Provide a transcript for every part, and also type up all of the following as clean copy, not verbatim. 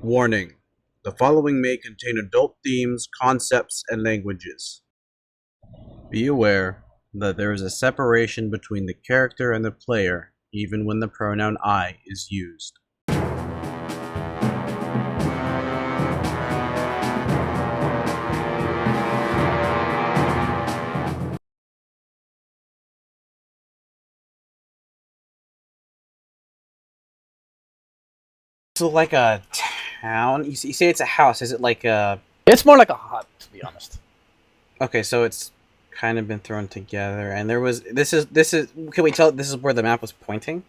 Warning: the following may contain adult themes, concepts, and languages. Be aware that there is a separation between the character and the player, even when the pronoun I is used. So like a town? You say it's a house. Is it like a... It's more like a hut, to be honest. Okay, so it's kind of been thrown together, and there was... This is... Can we tell this is where the map was pointing?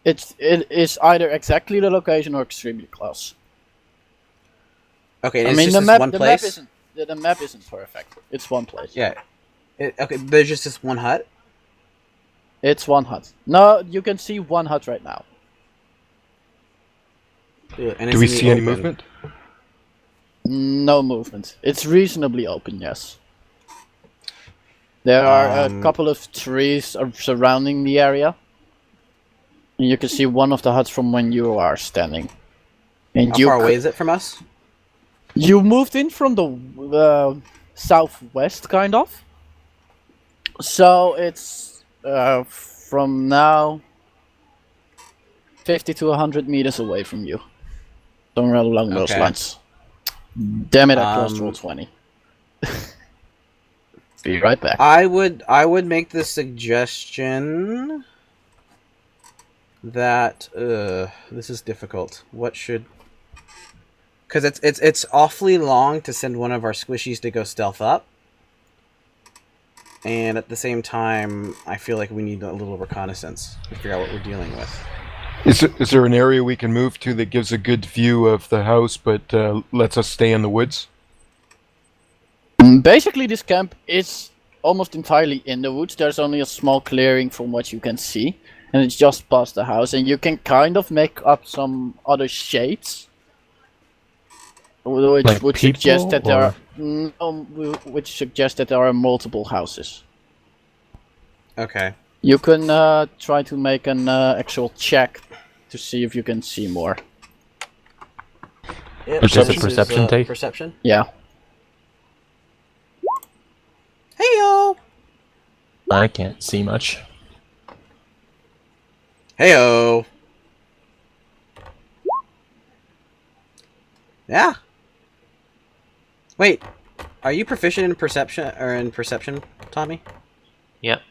It is either exactly the location or extremely close. Okay, and it's just this one place? The map isn't perfect. It's one place. Yeah. Okay, there's just this one hut? It's one hut. No, you can see one hut right now. And Do we see any movement? No movement. It's reasonably open, yes. There are a couple of trees surrounding the area. And you can see one of the huts from when you are standing. And how far away is it from us? You moved in from the southwest, kind of. So it's from now 50 to 100 meters away from you. Somewhere along those lines. Damn it, I closed roll 20. Be right back. I would make the suggestion that this is difficult. What should... Because it's awfully long to send one of our squishies to go stealth up. And at the same time, I feel like we need a little reconnaissance to figure out what we're dealing with. Is there an area we can move to that gives a good view of the house, but lets us stay in the woods? Basically, this camp is almost entirely in the woods. There's only a small clearing from what you can see, and it's just past the house. And you can kind of make up some other shades, which like would suggest that there are which suggests that there are multiple houses. Okay. You can try to make an actual check to see if you can see more. Yeah, Just a perception take? Perception? Yeah. Heyo! I can't see much. Heyo! Yeah. Wait, are you proficient in perception, Tommy? Yep.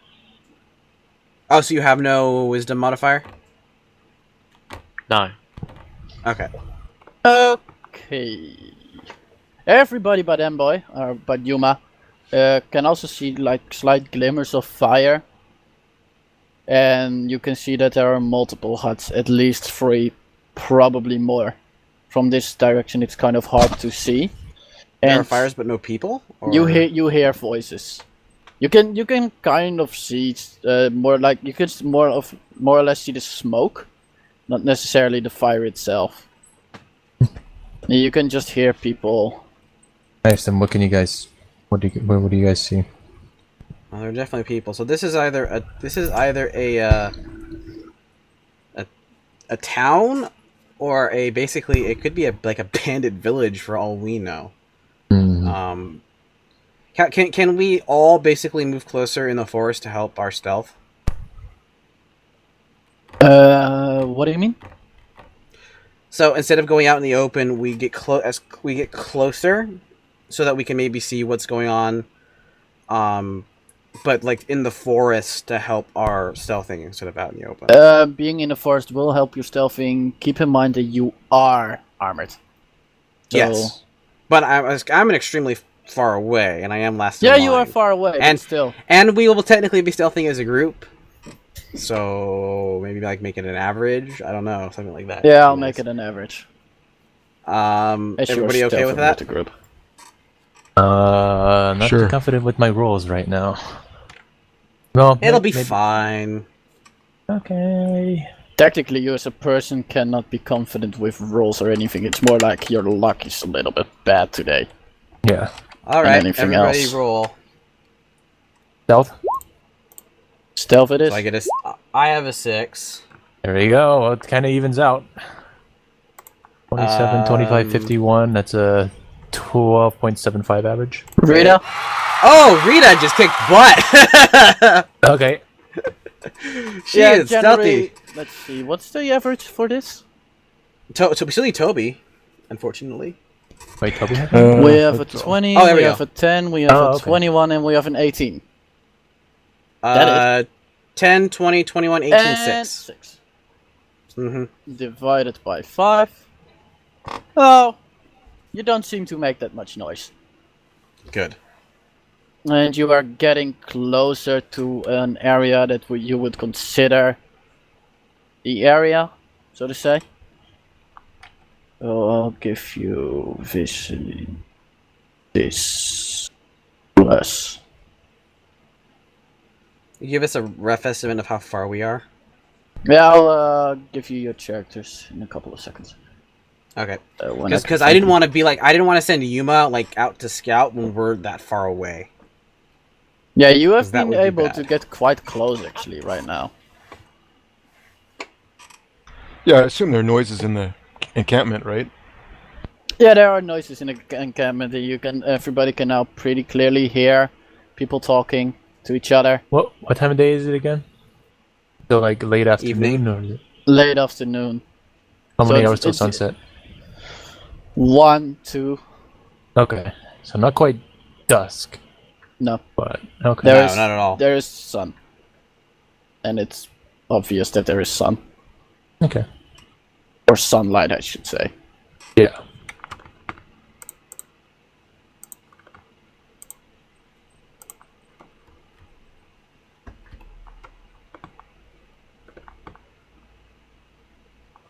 Oh, so you have no wisdom modifier? No. Okay. Okay. Everybody but Mboy, or but Yuma, can also see like slight glimmers of fire. And you can see that there are multiple huts, at least 3, probably more. From this direction it's kind of hard to see. There are fires but no people? Or... You hear voices. You can kind of see more like you can more or less see the smoke, not necessarily the fire itself. You can just hear people. Nice. Then what can you guys? What do you guys see? Well, there are definitely people. So this is either a town, or basically it could be like a bandit village for all we know. Mm. Can we all basically move closer in the forest to help our stealth? What do you mean? So instead of going out in the open, we get closer, so that we can maybe see what's going on. But like in the forest to help our stealthing instead of out in the open. Being in the forest will help your stealthing. Keep in mind that you are armored. So... Yes, but I'm an extremely far away, and I am last. Yeah, in you line. are far away, and but still. And we will technically be stealthing as a group. So maybe like make it an average. I don't know, something like that. Yeah, I'll make it an average. Everybody okay with that? The group. Not too confident with my rolls right now. Well, it'll be fine. Okay. Technically, you as a person cannot be confident with rolls or anything. It's more like your luck is a little bit bad today. Yeah. All right, everybody else. roll. Stealth. Stealth it is. So I have a 6. There you go. Well, it kind of evens out. 27, 25, 51. That's a 12.75 average. Rita? Oh, Rita just kicked butt. Okay. She is stealthy. Let's see, what's the average for this? So we still need Toby, unfortunately. Wait, Toby? We have a 20, Oh, there we we have go. a 10, we have a okay. 21, and we have an 18. That 10, 20, 21, 18, and 6. 6. Mm-hmm. Divided by 5. Oh, you don't seem to make that much noise. Good. And you are getting closer to an area that you would consider the area, so to say. So I'll give you visually this plus. You give us a rough estimate of how far we are. Yeah, I'll give you your characters in a couple of seconds. Okay. When Because I didn't want to be like, I didn't want to send Yuma like out to scout when we're that far away. Yeah, you have that been would be able bad. to get quite close actually right now. Yeah, I assume there are noises in the encampment, right? Yeah, there are noises in the encampment that you can. Everybody can now pretty clearly hear people talking to each other. What time of day is it again? So like late afternoon Evening. or is it? Late afternoon. How So many it's- hours till it's- sunset? 1, 2. Okay, so not quite dusk, No, but okay. There No, is- not at all. there is sun, and it's obvious that there is sun Okay. or sunlight, I should say. Yeah.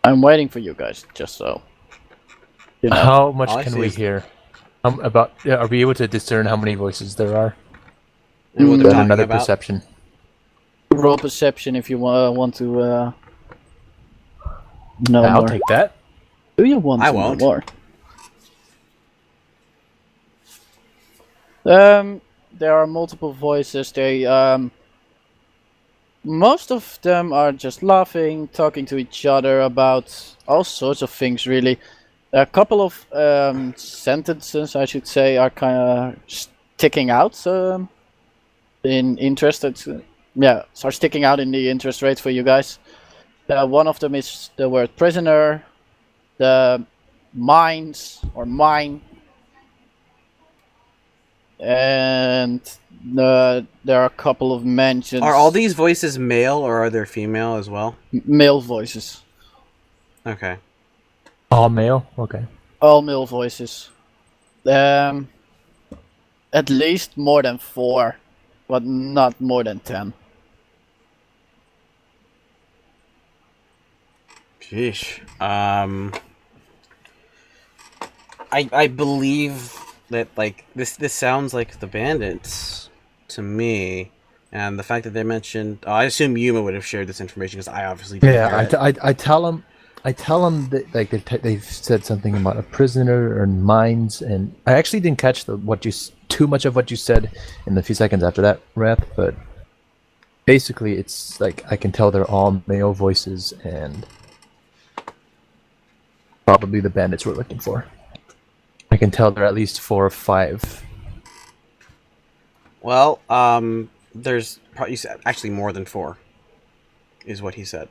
I'm waiting for you guys, just so you know. How much all I can see we is- hear? Are we able to discern how many voices there are? And what they're Then talking another about. perception. Roll perception if you want to know I'll more. take that. Do you want I to won't. know more? There are multiple voices. Most of them are just laughing, talking to each other about all sorts of things, really. A couple of sentences, I should say, are kind of sticking out in interest. Are sticking out in the interest rate for you guys. One of them is the word prisoner, the mines or mine, and there are a couple of mentions. Are all these voices male or are there female as well? Male voices? Okay. All male? Okay. All male voices. At least more than 4, but not more than 10. Sheesh. I believe that like this sounds like the bandits to me, and the fact that they mentioned, I assume Yuma would have shared this information because I obviously didn't hear it. I tell them that like they've said something about a prisoner or mines, and I actually didn't catch too much of what you said in the few seconds after that rap, but basically it's like I can tell they're all male voices and probably the bandits we're looking for. I can tell there are at least 4 or 5. Well, there's probably actually more than 4, is what he said.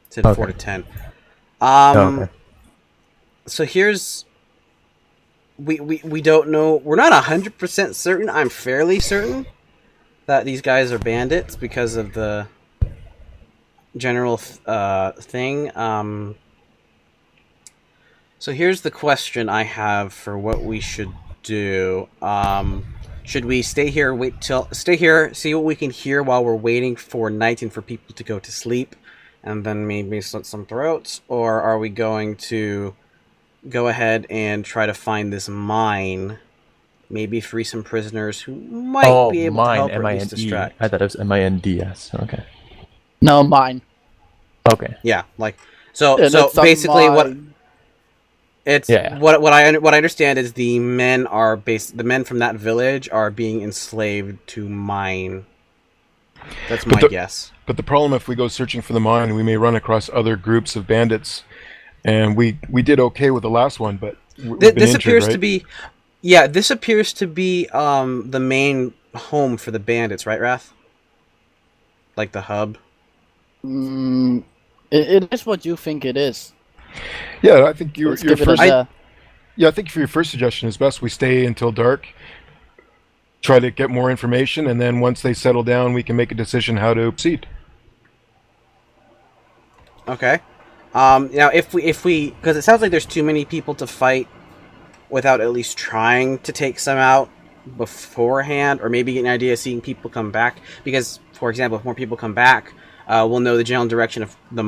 He said 4 to 10. Okay. So here's we don't know. We're not 100% certain. I'm fairly certain that these guys are bandits because of the general thing. So here's the question I have for what we should do. Should we stay here, see what we can hear while we're waiting for night and for people to go to sleep, and then maybe slit some throats? Or are we going to go ahead and try to find this mine, maybe free some prisoners who might be able to help or at least distract? I thought it was M-I-N-D-S. Okay. No, mine. Okay. Yeah, like so. And So it's a basically, what mine. it's Yeah. what I understand is the men from that village are being enslaved to mine. That's my guess. But the problem, if we go searching for the mine, we may run across other groups of bandits and we did okay with the last one, but we've been This injured, appears right? to be, yeah. This appears to be the main home for the bandits, right, Wrath? Like the hub. It is what you think it is. Yeah, I think your Let's give it first. a Yeah, I think for your first suggestion is best we stay until dark, try to get more information, and then once they settle down, we can make a decision how to proceed. Okay. Now, if we, because it sounds like there's too many people to fight without at least trying to take some out beforehand, or maybe get an idea of seeing people come back. Because, for example, if more people come back, we'll know the general direction of the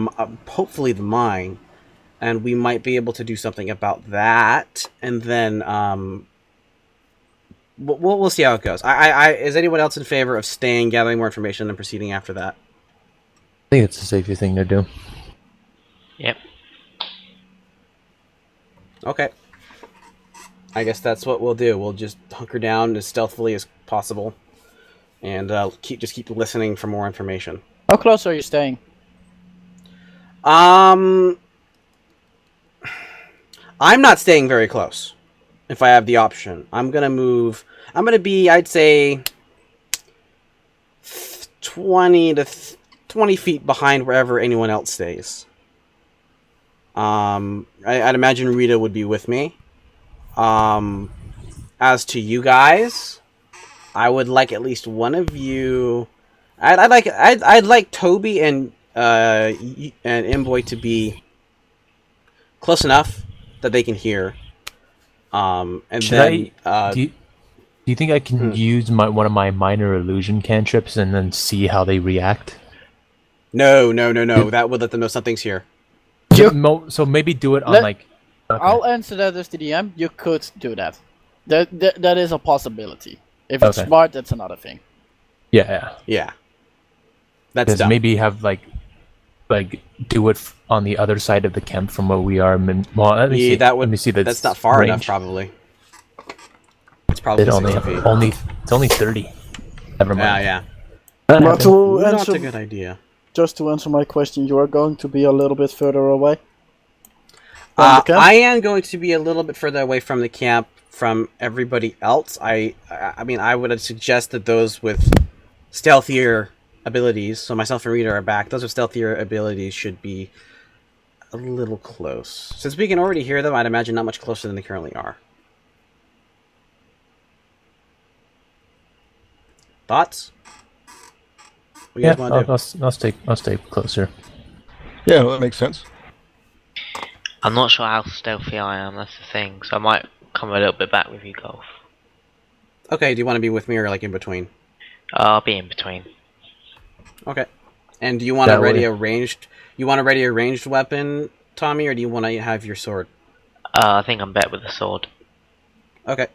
hopefully the mine, and we might be able to do something about that. And then we'll see how it goes. Is anyone else in favor of staying, gathering more information, and proceeding after that? I think it's the safest thing to do. Yep. Okay. I guess that's what we'll do. We'll just hunker down as stealthily as possible, and keep listening for more information. How close are you staying? I'm not staying very close. If I have the option, I'm gonna move. I'm gonna be, I'd say, 20 feet behind wherever anyone else stays. I'd imagine Rita would be with me. As to you guys, I would like at least one of you. I'd like Toby and Mboy to be close enough that they can hear. And Should then do you think I can use one of my minor illusion cantrips and then see how they react? No. That would let them know something's here. So maybe do it on Okay. Okay. I'll answer that as the DM. You could do that. That is a possibility. If it's Okay. smart, that's another thing. Yeah. Yeah. That's Because dumb. maybe have like do it on the other side of the camp from where we are. Well, let me see. that would. Let me see the That's not far enough, range. probably. It's probably It 60 feet. it's only 30. Never mind. Yeah. But to Not answer, a good idea. just to answer my question, you are going to be a little bit further away from the camp? I am going to be a little bit further away from the camp from everybody else. I mean, I would suggest that those with stealthier abilities, so myself and Rita are back, those with stealthier abilities should be a little close. Since we can already hear them, I'd imagine not much closer than they currently are. Thoughts? What do you Yeah, guys want to do? I'll stay closer. Yeah, well, that makes sense. I'm not sure how stealthy I am, that's the thing, so I might come a little bit back with you, Golf. Okay, do you want to be with me or like in between? I'll be in between. Okay. And do you want to That ready way. a ranged? You want to ready a ranged weapon, Tommy, or do you want to have your sword? I think I'm better with the sword. Okay.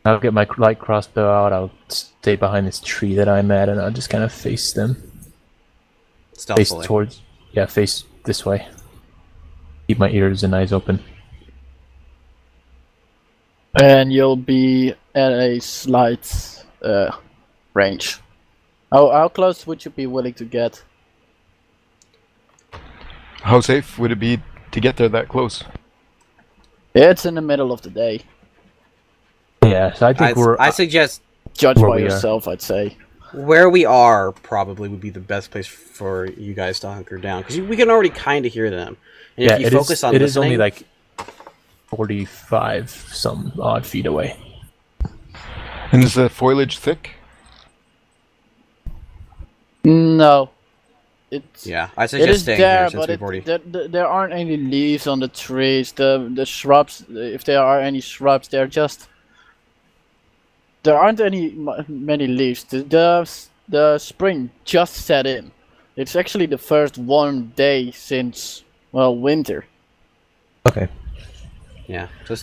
I'll get my light crossbow out. I'll stay behind this tree that I'm at, and I'll just kind of face them. Face Stealthily. face this way. Keep my ears and eyes open. And you'll be at a slight range. How close would you be willing to get? How safe would it be to get there that close? It's in the middle of the day. Yeah, so I think I suggest Judge Where by we are. yourself, I'd say. where we are probably would be the best place for you guys to hunker down, because we can already kind of hear them. And if you focus on it listening, is only like 45 some odd feet away. And is the foliage thick? No. It's yeah, I it suggest is staying there, here since but we've already. there aren't any leaves on the trees. The shrubs, if there are any shrubs, they're just there aren't many leaves. The spring just set in. It's actually the first warm day since winter. Okay. Yeah, so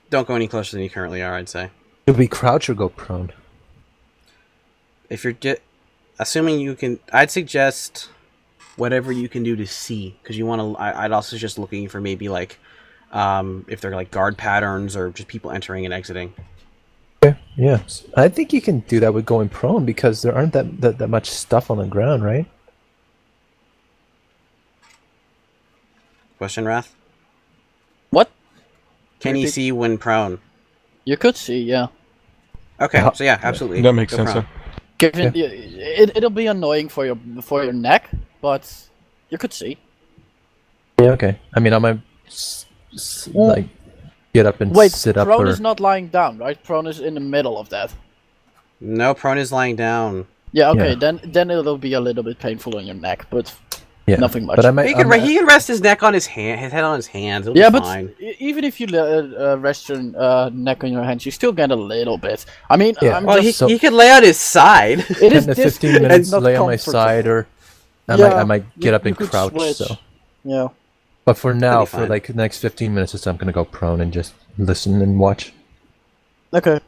don't go any closer than you currently are, I'd say. Should we crouch or go prone? If you're assuming you can, I'd suggest whatever you can do to see, because you want to. I'd also just looking for maybe like, if they're like guard patterns or just people entering and exiting. Okay. Yeah. I think you can do that with going prone because there aren't that much stuff on the ground, right? Question, Wrath? Can you see when prone? You could see, yeah. Okay, so yeah, absolutely. That makes Go sense. prone. Given it'll be annoying for your neck, but you could see. Yeah, okay. I mean, I might like get up and Wait, sit up. prone Or... is not lying down, right? Prone is in the middle of that. No, prone is lying down. Yeah, okay, Yeah. then it'll be a little bit painful on your neck, but yeah, nothing much. But I might. He can rest his neck on his head on his hands. It'll Yeah, be but fine. even if you rest your neck on your hands, you still get a little bit. I mean, Yeah. I'm Well, just, So- he can lay on his side. it 10 is to this 15 minutes, not lay on my comfortable. side, or I Yeah, might get up you and could crouch. switch. So, Yeah. but for now, be for fine. like the next 15 minutes or so, I'm gonna go prone and just listen and watch. Okay.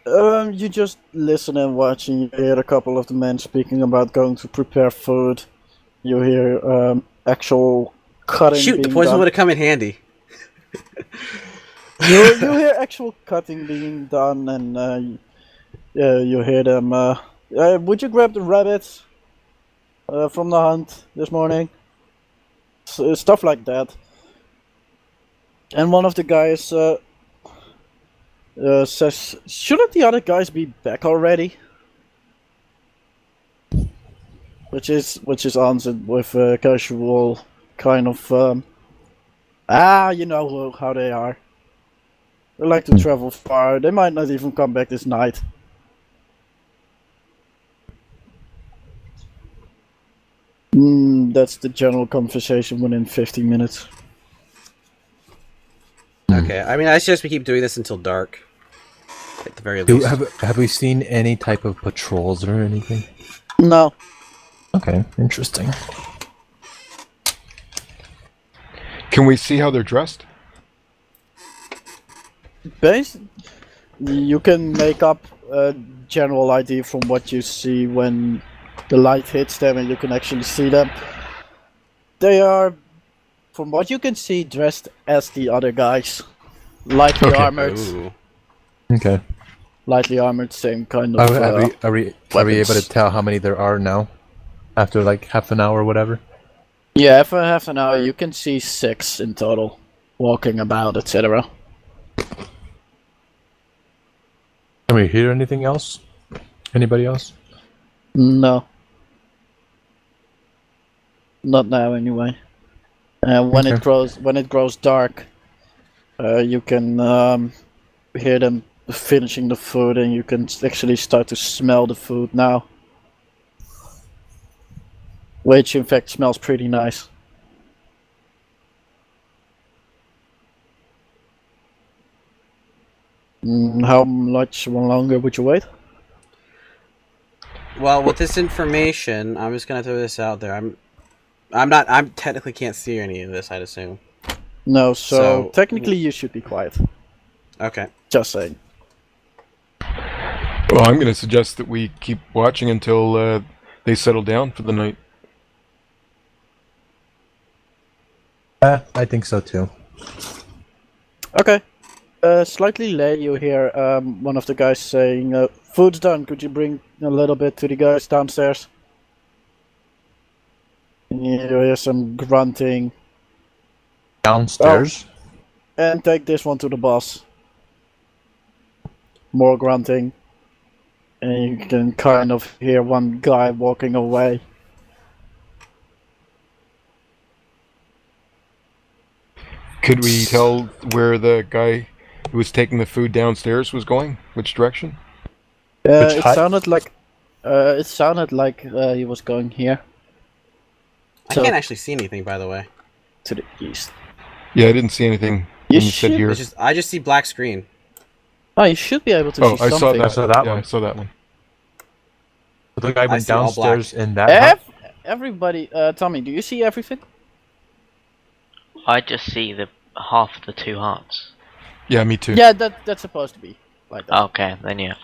You just listen and watch, and you hear a couple of the men speaking about going to prepare food. You hear actual cutting. Shoot, the being poison done. would have come in handy. You hear actual cutting being done, and you hear them. Would you grab the rabbits from the hunt this morning? Stuff like that. And one of the guys says, "Shouldn't the other guys be back already?" Which is answered with a casual kind of, you know how they are. They like to travel far. They might not even come back this night. That's the general conversation within 15 minutes. Okay, I mean, I suggest we keep doing this until dark. At the very least. Have we seen any type of patrols or anything? No. Okay, interesting. Can we see how they're dressed? You can make up a general idea from what you see when the light hits them and you can actually see them. They are, from what you can see, dressed as the other guys. Lightly Okay. armored. Ooh. Okay. Lightly armored, same kind of. Are we able to weapons. tell how many there are now? After like half an hour or whatever? Yeah, for half an hour you can see 6 in total. Walking about, etc. Can we hear anything else? Anybody else? No. Not now, anyway. When it grows dark, you can hear them finishing the food, and you can actually start to smell the food now. Which, in fact, smells pretty nice. How much longer would you wait? Well, with this information, I'm just gonna throw this out there. I'm technically can't see any of this, I'd assume. No, So- technically you should be quiet. Okay. Just saying. Well, I'm going to suggest that we keep watching until they settle down for the night. I think so too. Okay. Slightly late, you hear one of the guys saying, "Food's done. Could you bring a little bit to the guys downstairs?" And you hear some grunting. Downstairs? And take this one to the boss. More grunting. And you can kind of hear one guy walking away. Could we tell where the guy who was taking the food downstairs was going? Which direction? It hut? sounded like he was going here I So- can't actually see anything, by the way. to the east. Yeah, I didn't see anything You when you said should- here. I just see black screen. Oh, you should be able to Oh, see I something. saw that. I saw that yeah, one. I saw that one. The guy went see all downstairs in that hut? Everybody, Tommy, do you see everything? I just see the half of the 2 hearts. Yeah, me too. Yeah, that's supposed to be like that. Okay, then yeah.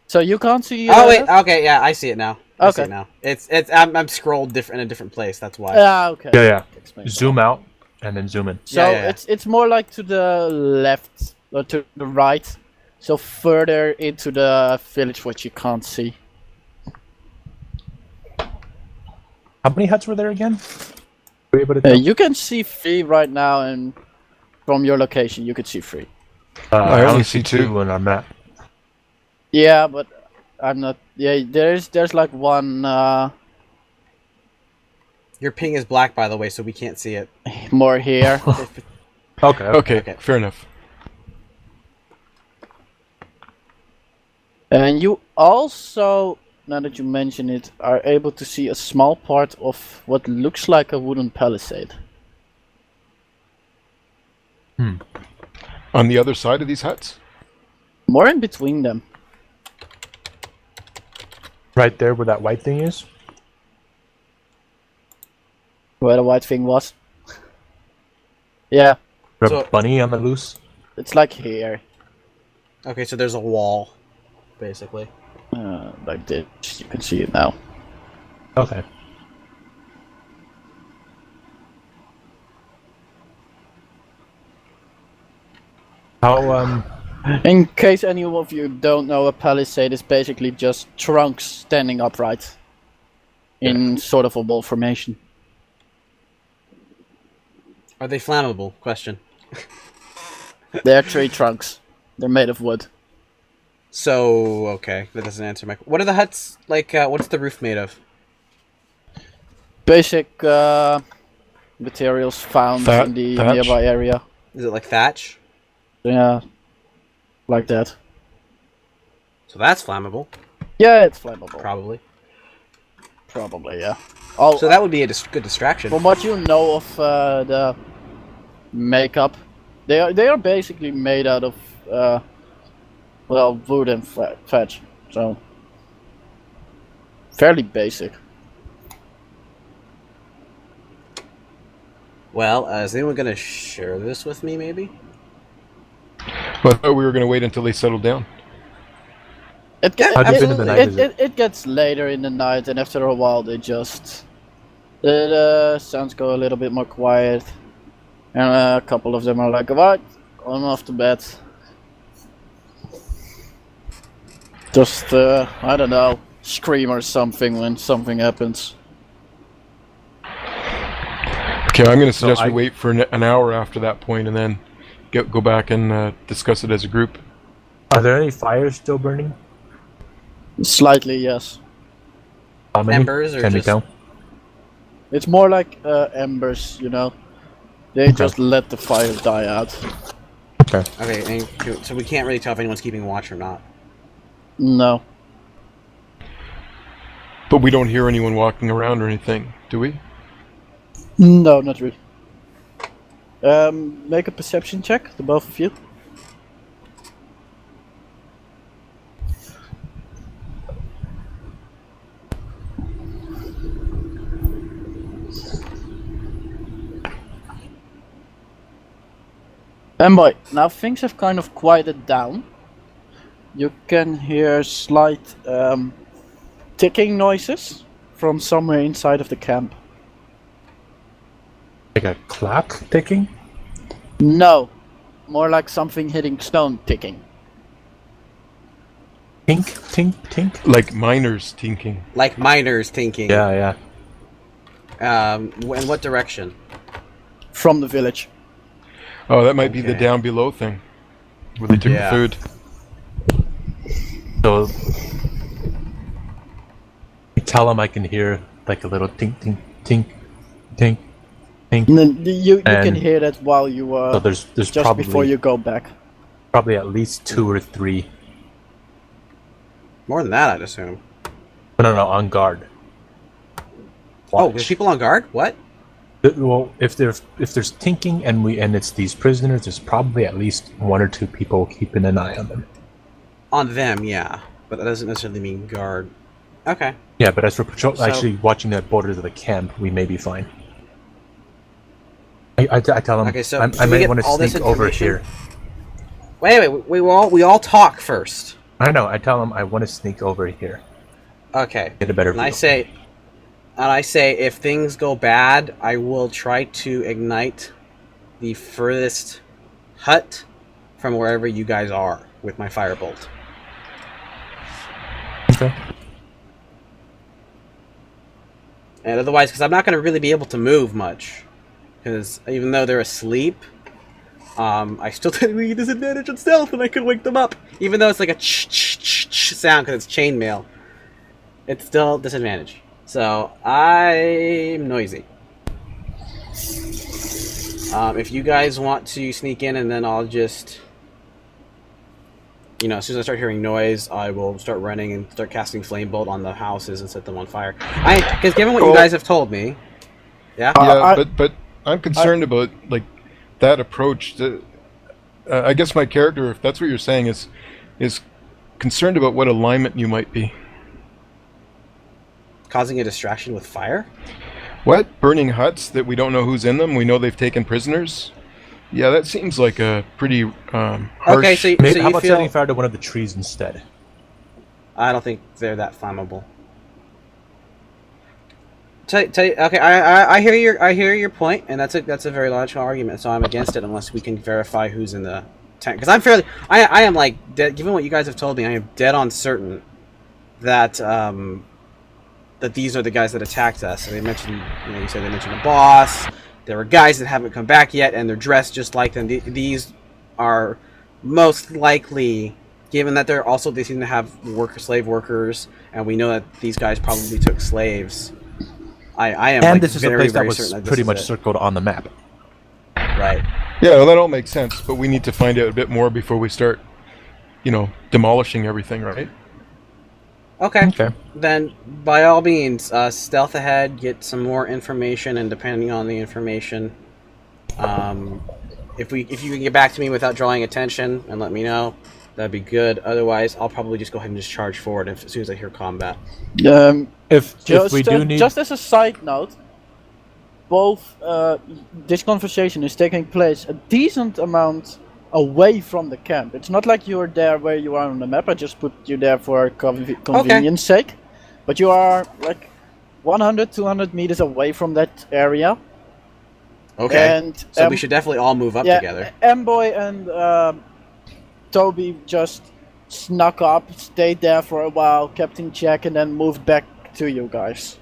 So you can't see. Oh wait, okay, yeah, I see it now. I see Okay. it now. It's I'm scrolled in a different place. That's why. Okay. Yeah. Explains Zoom out and then zoom in. So Yeah. it's more like to the left or to the right, so further into the village, which you can't see. How many huts were there again? Were you able to tell? You can see 3 right now, and From your location, you could see 3. I only see 2 on our map. Yeah, but I'm not. Yeah, there's like one Your ping is black, by the way, so we can't see it. more here. Okay, fair enough. And you also, now that you mention it, are able to see a small part of what looks like a wooden palisade. On the other side of these huts? More in between them. Right there where that white thing is? Where the white thing was. Yeah, So- Bunny on the loose? it's like here. Okay, so there's a wall, basically. Like this. You can see it now. Okay. How, In case any of you don't know, a palisade is basically just trunks standing upright. In sort of a wall formation. Are they flammable? Question. They're tree trunks. They're made of wood. So, okay, that doesn't answer my... What are the huts, like, what's the roof made of? Basic materials found in the Thatch? nearby area. Is it like thatch? Yeah, like that. So that's flammable, Yeah, it's flammable. probably. Probably, yeah. Oh, So that would be a good distraction. from what you know of the makeup, they are basically made out of well, wood and thatch. So fairly basic. Well, is anyone going to share this with me, maybe? Well, I thought we were going to wait until they settled down. It, How deep into the night is it? it gets later in the night, and after a while, the sounds go a little bit more quiet, and a couple of them are like, "What? Going off to bed." Just I don't know, scream or something when something happens. Okay, I'm going to suggest I- we wait for an hour after that point and then go back and discuss it as a group. are there any fires still burning? Slightly, yes. How many? Embers or Can we just- tell? It's more like embers, you know. They just let the fire die out. Okay. Okay, so we can't really tell if anyone's keeping watch or not. No. But we don't hear anyone walking around or anything, do we? No, not really. Make a perception check, the both of you. And boy, now things have kind of quieted down. You can hear slight ticking noises from somewhere inside of the camp. Like a clock ticking? No, more like something hitting stone ticking. Tink, tink, tink? Like miners tinking. Like miners thinking. Yeah, yeah. In what direction? From the village. Oh, that might be the Okay. down below thing. Where they took Yeah. the food. So you tell them I can hear like a little tink, tink, tink, tink, tink. And then you can And- hear that while you So there's just probably before you go back. probably at least 2 or 3. More than that, I'd assume. No, on guard. Oh, Watch. there's people on guard? What? Well, if there's tinking and it's these prisoners, there's probably at least 1 or 2 people keeping an eye on them. On them, yeah. But that doesn't necessarily mean guard. Okay. Yeah, but as for patrol, So- actually watching the borders of the camp, we may be fine. I tell them Okay, so I do we may get want to all this sneak over information? here. Wait, we all talk first. I know. I tell them I want to sneak over here, Okay. get a better And view. I say, if things go bad, I will try to ignite the furthest hut from wherever you guys are with my firebolt. Okay. And otherwise, because I'm not going to really be able to move much. Because even though they're asleep, I still technically get disadvantage on stealth, and I could wake them up, even though it's like a sound because it's chainmail. It's still disadvantage. So I'm noisy. If you guys want to sneak in, and then I'll just, as soon as I start hearing noise, I will start running and start casting flame bolt on the houses and set them on fire. Because given what you guys have told me, yeah. But I'm concerned about like that approach. I guess my character, if that's what you're saying, is concerned about what alignment you might be. Causing a distraction with fire? What? Burning huts that we don't know who's in them? We know they've taken prisoners? Yeah, that seems like a pretty harsh... Okay, so Maybe, you how about feel... setting fire to one of the trees instead? I don't think they're that flammable. Okay, I hear your point, and that's a very logical argument. So I'm against it unless we can verify who's in the tent. Because I am like dead, given what you guys have told me, I am dead on certain that that these are the guys that attacked us. And they mentioned, you said they mentioned a boss. There were guys that haven't come back yet, and they're dressed just like them. These are most likely, given that they seem to have slave workers, and we know that these guys probably took slaves. I am. And like, this is a very, place that very was certain pretty this much is it. circled on the map. Right. Yeah, well, that all makes sense, but we need to find out a bit more before we start, demolishing everything, right? Okay. Okay. Then, by all means, stealth ahead, get some more information, and depending on the information, if you can get back to me without drawing attention and let me know, that'd be good. Otherwise, I'll probably just go ahead and just charge forward as soon as I hear combat. If we do need... Just as a side note, both this conversation is taking place a decent amount away from the camp. It's not like you're there where you are on the map. I just put you there for convenience sake. But you are like 100, 200 meters away from that area. Okay. And, so we should definitely all move up together. Mboy and Toby just snuck up, stayed there for a while, kept in check, and then moved back to you guys.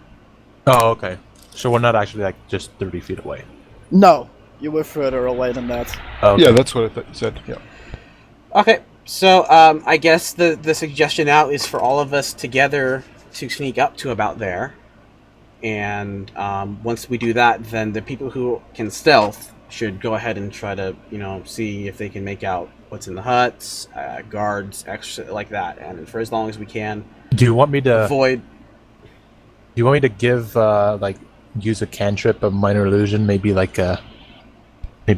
Oh, okay. So we're not actually like just 30 feet away. No, you were further away than that. Okay. Yeah, that's what I thought you said. Yeah. Okay, so I guess the suggestion now is for all of us together to sneak up to about there, and once we do that, then the people who can stealth should go ahead and try to see if they can make out what's in the huts, guards, extra like that, and for as long as we can. Do you want me to avoid? Do you want me to give use a cantrip of minor illusion? Maybe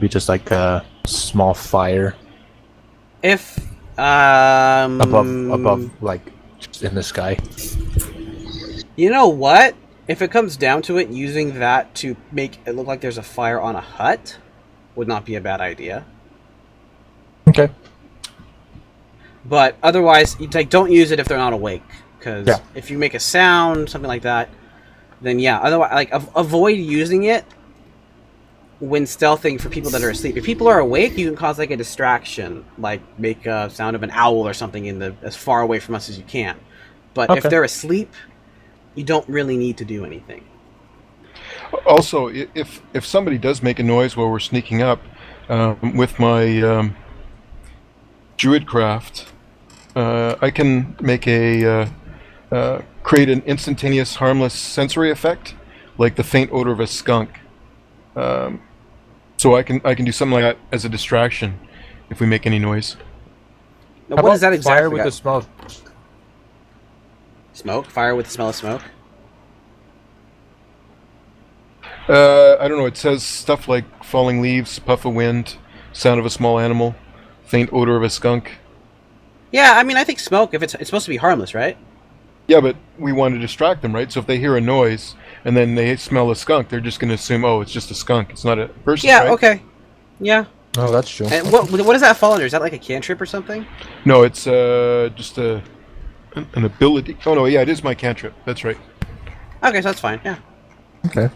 just like a small fire. If above like just in the sky. You know what? If it comes down to it, using that to make it look like there's a fire on a hut would not be a bad idea. Okay. But otherwise, don't use it if they're not awake, because if you make a sound, something like that, then otherwise, avoid using it when stealthing for people that are asleep. If people are awake, you can cause like a distraction, like make a sound of an owl or something as far away from us as you can. But if they're asleep, you don't really need to do anything. Also, if somebody does make a noise while we're sneaking up, with my druidcraft, I can make create an instantaneous harmless sensory effect, like the faint odor of a skunk. So I can do something like that as a distraction if we make any noise. Now, what is that exactly? Fire with the smell of smoke? Fire with the smell of smoke? I don't know. It says stuff like falling leaves, puff of wind, sound of a small animal, faint odor of a skunk. Yeah, I mean, I think smoke, if it's supposed to be harmless, right? Yeah, but we want to distract them, right? So if they hear a noise and then they smell a skunk, they're just going to assume, oh, it's just a skunk. It's not a person, Yeah, right? okay. Yeah. Oh, that's true. And what does that fall under? Is that like a cantrip or something? No, it's just an ability. Oh, no, yeah, it is my cantrip. That's right. Okay, so that's fine, yeah. Okay.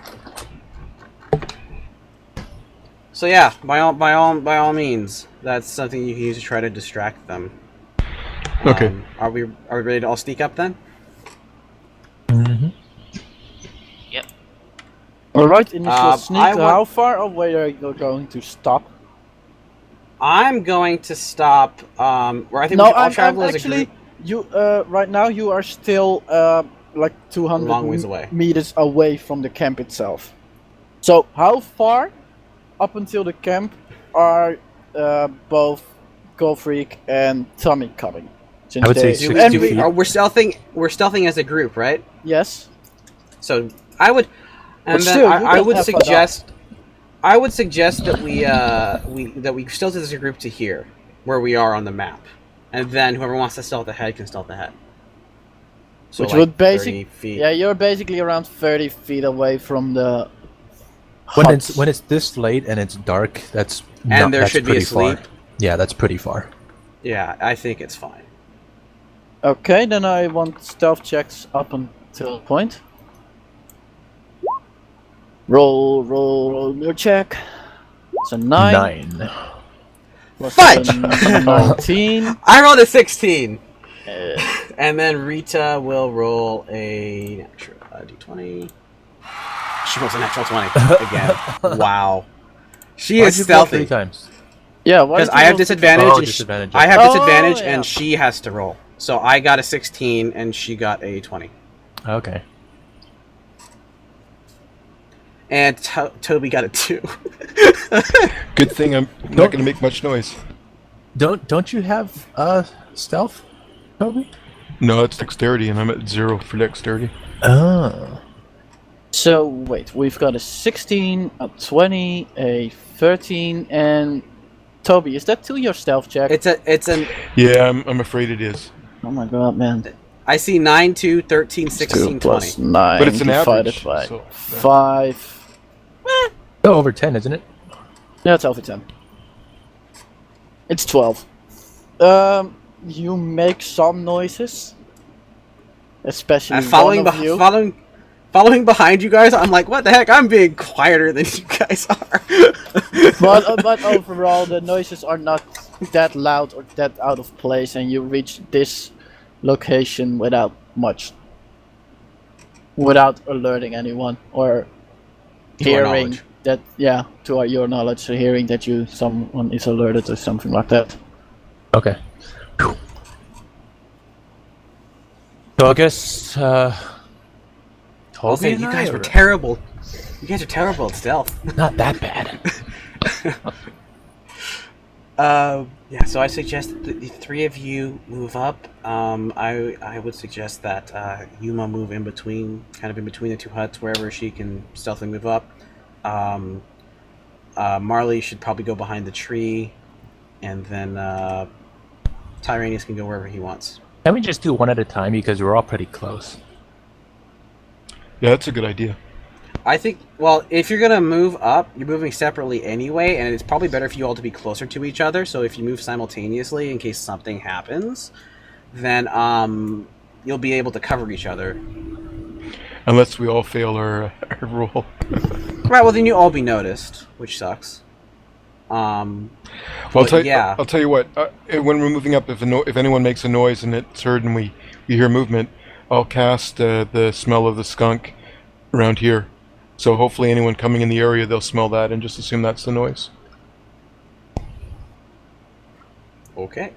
So yeah, by all means, that's something you can use to try to distract them. Okay. Are we ready to all sneak up then? Mm-hmm. Yep. Alright, initial sneak. I want- How far away are you going to stop? I'm going to stop. Where I think No, we should all I'm travel as a actually. group. You right now you are still like 200 Long ways away. meters away from the camp itself. So how far up until the camp are both Golfreak and Tommy coming? Since I would say they- 60 and feet. We're stealthing. We're stealthing as a group, right? Yes. So I would, and But then still, you I can would have fun suggest. I would suggest that we stealth as a group to here, where we are on the map, and then whoever wants to stealth ahead can stealth ahead. So Which like would 30 basically, feet. yeah, you're basically around 30 feet away from the. When huts. it's this late and it's dark, that's And there that's should be a pretty far. sleep. Yeah, that's pretty far. Yeah, I think it's fine. Okay, then I want stealth checks up until point. Roll your check. It's a 9. Plus Fudge! a 19. I rolled a 16, Uh, and then Rita will roll a d20. She rolls a natural 20 again. Wow, she Why'd is you roll 3 stealthy. times? yeah, why Because did you I have roll disadvantage, Oh, and disadvantage, I have okay. disadvantage, Oh, yeah. and she has to roll. So I got a 16, and she got a 20. Okay. And Toby got a 2. Good thing I'm not going to make much noise. Don't you have stealth, Toby? No, it's dexterity, and I'm at 0 for dexterity. Oh. So wait, we've got a 16, a 20, a 13, and Toby, is that to your stealth check? it's an. Yeah, I'm afraid it is. Oh my god, man. I see 9, 2, 13, 16, 2 plus 20. 9 But it's an divided average, by so- 5. Oh, over 10, isn't it? No, it's over 10. It's 12. You make some noises. Especially Following, one of you. following behind you guys, I'm like, what the heck? I'm being quieter than you guys are. but overall, the noises are not that loud or that out of place, and you reach this location without alerting anyone or To our hearing knowledge. that. Yeah, to your knowledge, so hearing that someone is alerted or something like that. Okay. So I guess I'll Toby say and you I guys are were terrible. You guys are terrible at stealth. not that bad. Yeah, so I suggest that the 3 of you move up. I would suggest that Yuma move in between the 2 huts, wherever she can stealthily move up. Marley should probably go behind the tree, and then Tyraneus can go wherever he wants. Can we just do one at a time because we're all pretty close? Yeah, that's a good idea. I think, well, if you're going to move up, you're moving separately anyway, and it's probably better for you all to be closer to each other, so if you move simultaneously in case something happens, then you'll be able to cover each other. Unless we all fail our roll. Right, well, then you'll all be noticed, which sucks. Well, yeah. I'll tell you what. When we're moving up, if anyone makes a noise and it's heard and we hear movement, I'll cast the smell of the skunk around here. So hopefully anyone coming in the area, they'll smell that and just assume that's the noise. Okay.